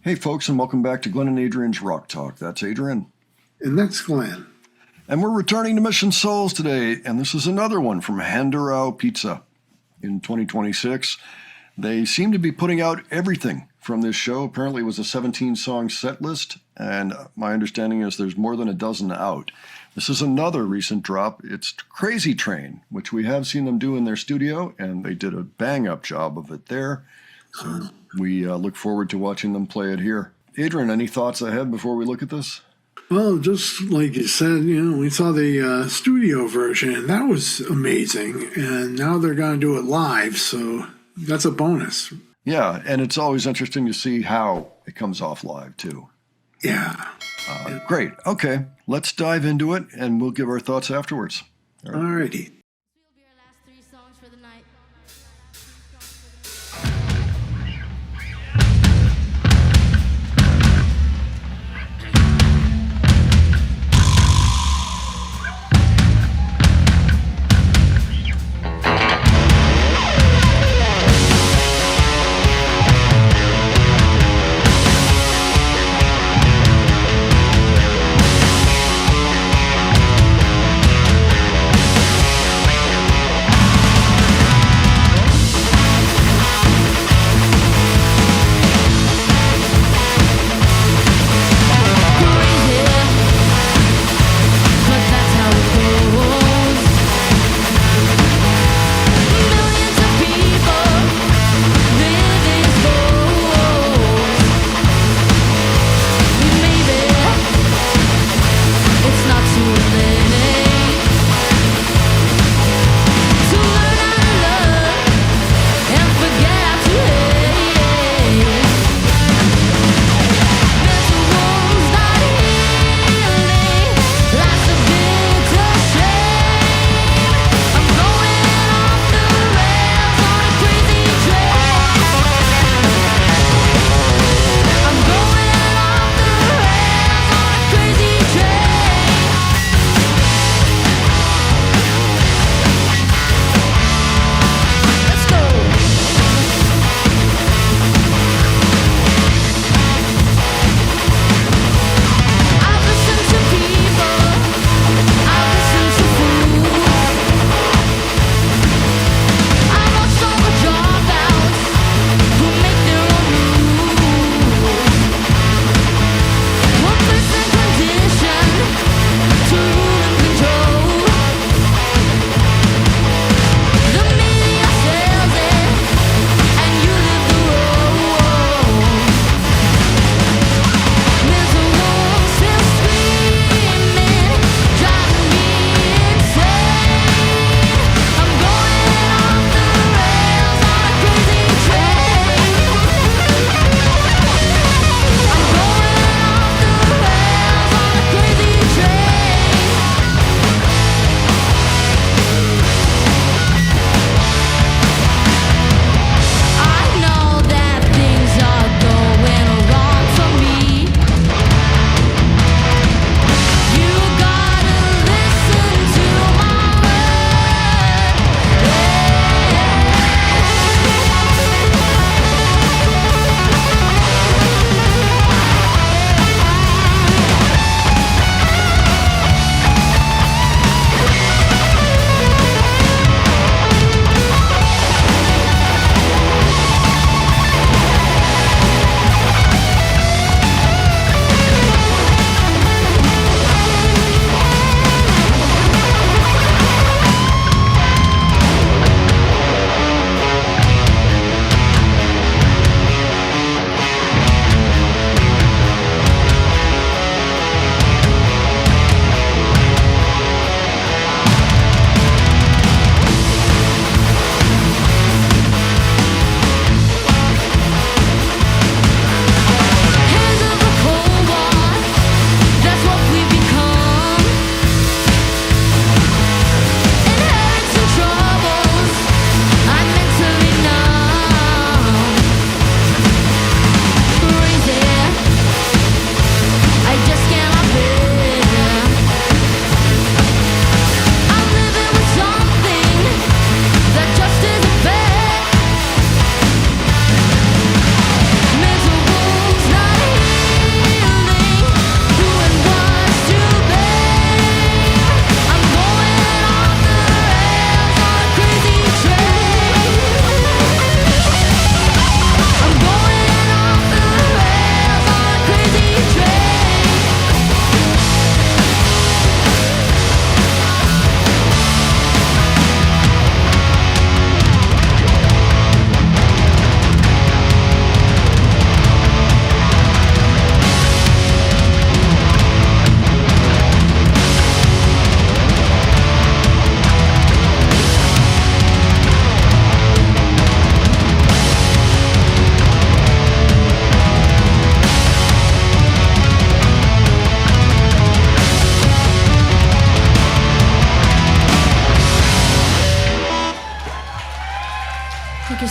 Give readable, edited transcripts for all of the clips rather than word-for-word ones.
Hey, folks, and welcome back to Glenn and Adrian's Rock Talk. That's Adrian. And that's Glenn. And we're returning to Mission Souls today, and this is another one from Handuraw Pizza in 2026. They seem to be putting out everything from this show. Apparently it was a 17-song set list, and my understanding is there's more than a dozen out. This is another recent drop. It's Crazy Train, which we have seen them do in their studio, and they did a bang-up job of it there. So we look forward to watching them play it here. Adrian, any thoughts ahead before we look at this? Well, just like you said, we saw the studio version, and that was amazing. And now they're going to do it live, so that's a bonus. Yeah, and it's always interesting to see how it comes off live, too. Yeah. Great. Okay, let's dive into it, and we'll give our thoughts afterwards. All righty. These will be our last 3 songs for the night. Thank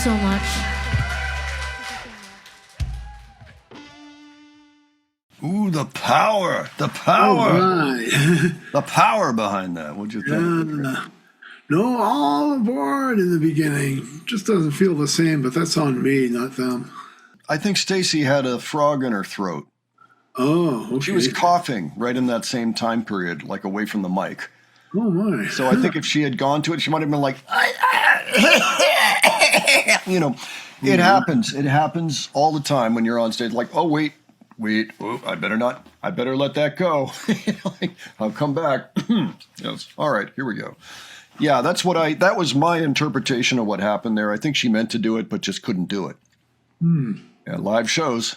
so much. Ooh, the power. The power. Right. The power behind that. What'd you think? No, all aboard in the beginning. Just doesn't feel the same, but that's on me, not them. I think Stacy had a frog in her throat. Oh, okay. She was coughing right in that same time period, like away from the mic. Oh, my. So I think if she had gone to it, she might have been like, you know, it happens. It happens all the time when you're on stage. Like, oh, wait, oh, I better let that go. Like, I'll come back. Yes. All right, here we go. Yeah, that was my interpretation of what happened there. I think she meant to do it, but just couldn't do it. Yeah, live shows,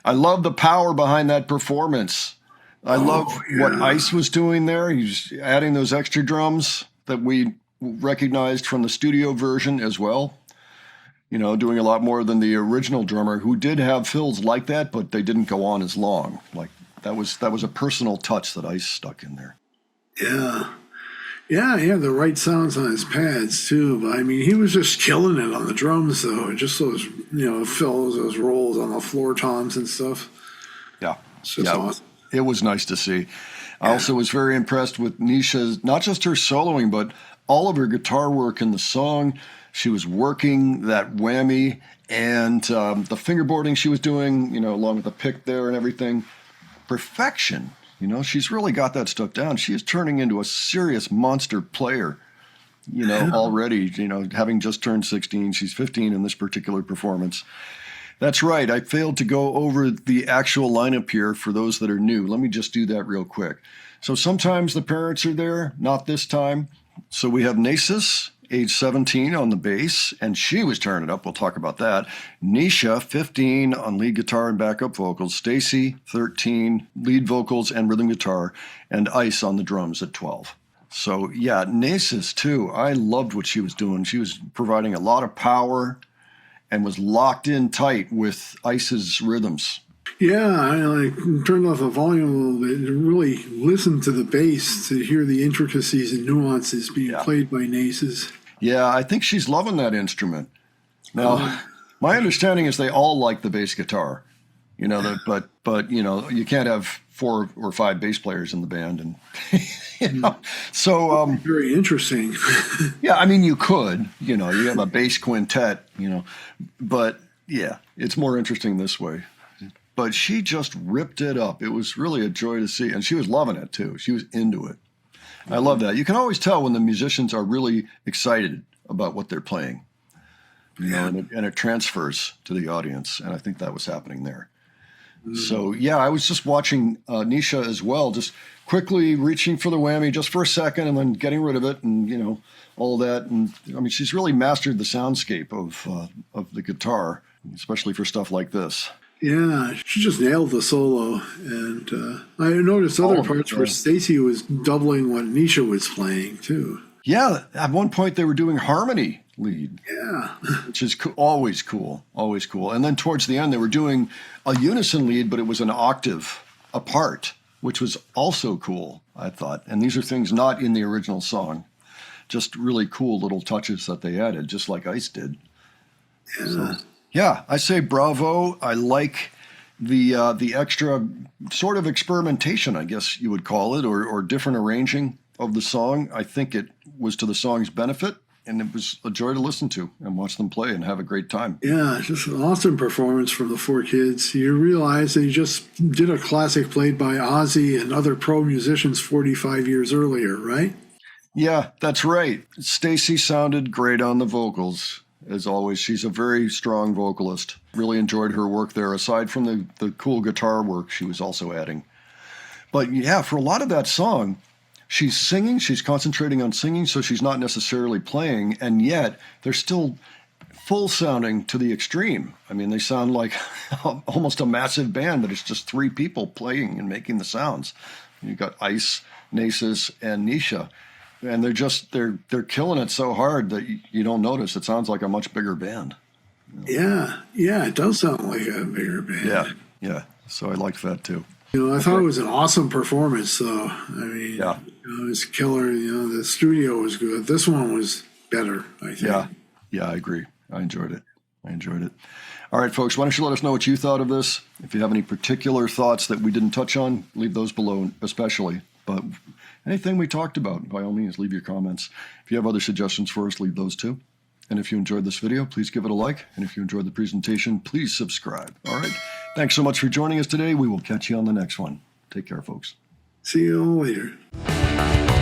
I love the power behind that performance. I love what Ice was doing there. He's adding those extra drums that we recognized from the studio version as well. Doing a lot more than the original drummer, who did have fills like that, but they didn't go on as long. Like that was a personal touch that Ice stuck in there. Yeah. Yeah, he had the right sounds on his pads, too. But, I mean, he was just killing it on the drums, though. Just those, fills, those rolls on the floor toms and stuff. Yeah. It's just awesome. It was nice to see. I also was very impressed with Nisha's, not just her soloing, but all of her guitar work in the song. She was working that whammy and the fingerboarding she was doing, along with the pick there and everything. Perfection. She's really got that stuff down. She is turning into a serious monster player, already, having just turned 16. She's 15 in this particular performance. That's right. I failed to go over the actual lineup here for those that are new. Let me just do that real quick. So sometimes the parents are there, not this time. So we have Nasus, age 17, on the bass, and she was turning it up. We'll talk about that. Nisha, 15, on lead guitar and backup vocals. Stacy, 13, lead vocals and rhythm guitar. And Ice on the drums at 12. So, yeah, Nasus, too. I loved what she was doing. She was providing a lot of power and was locked in tight with Ice's rhythms. Yeah, I turned off the volume a little bit and really listened to the bass to hear the intricacies and nuances being played by Nasus. Yeah, I think she's loving that instrument. Now, my understanding is they all like the bass guitar, but you can't have 4 or 5 bass players in the band, and so very interesting. Yeah, I mean you could, you have a bass quintet, but yeah, it's more interesting this way. But she just ripped it up. It was really a joy to see. And she was loving it, too. She was into it. I love that. You can always tell when the musicians are really excited about what they're playing, and it transfers to the audience. And I think that was happening there. So, yeah, I was just watching Nisha as well, just quickly reaching for the whammy just for a second and then getting rid of it and, all that. And, I mean, she's really mastered the soundscape of the guitar, especially for stuff like this. Yeah, she just nailed the solo. And I noticed other parts where Stacy was doubling what Nisha was playing, too. Yeah, at one point they were doing harmony lead. Yeah. Which is always cool, always cool. And then towards the end they were doing a unison lead, but it was an octave apart, which was also cool, I thought. And these are things not in the original song. Just really cool little touches that they added, just like Ice did. Yeah. So, yeah, I say bravo. I like the extra sort of experimentation, I guess you would call it, or different arranging of the song. I think it was to the song's benefit, and it was a joy to listen to and watch them play and have a great time. Yeah, just an awesome performance from the 4 kids. You realize they just did a classic played by Ozzy and other pro musicians 45 years earlier, right? Yeah, that's right. Stacy sounded great on the vocals. As always, she's a very strong vocalist. Really enjoyed her work there, aside from the cool guitar work she was also adding. But yeah, for a lot of that song, she's singing, she's concentrating on singing, so she's not necessarily playing, and yet they're still full sounding to the extreme. I mean, they sound like almost a massive band, but it's just 3 people playing and making the sounds. You've got Ice, Nasus, and Nisha. And they're killing it so hard that you don't notice. It sounds like a much bigger band. Yeah, it does sound like a bigger band. Yeah. So I liked that too. I thought it was an awesome performance, though. I mean, it was killer. The studio was good. This one was better, I think. Yeah, I agree. I enjoyed it. All right, folks, why don't you let us know what you thought of this? If you have any particular thoughts that we didn't touch on, leave those below, especially. But anything we talked about, by all means, leave your comments. If you have other suggestions for us, leave those too. And if you enjoyed this video, please give it a like. And if you enjoyed the presentation, please subscribe. All right. Thanks so much for joining us today. We will catch you on the next one. Take care, folks. See you all later.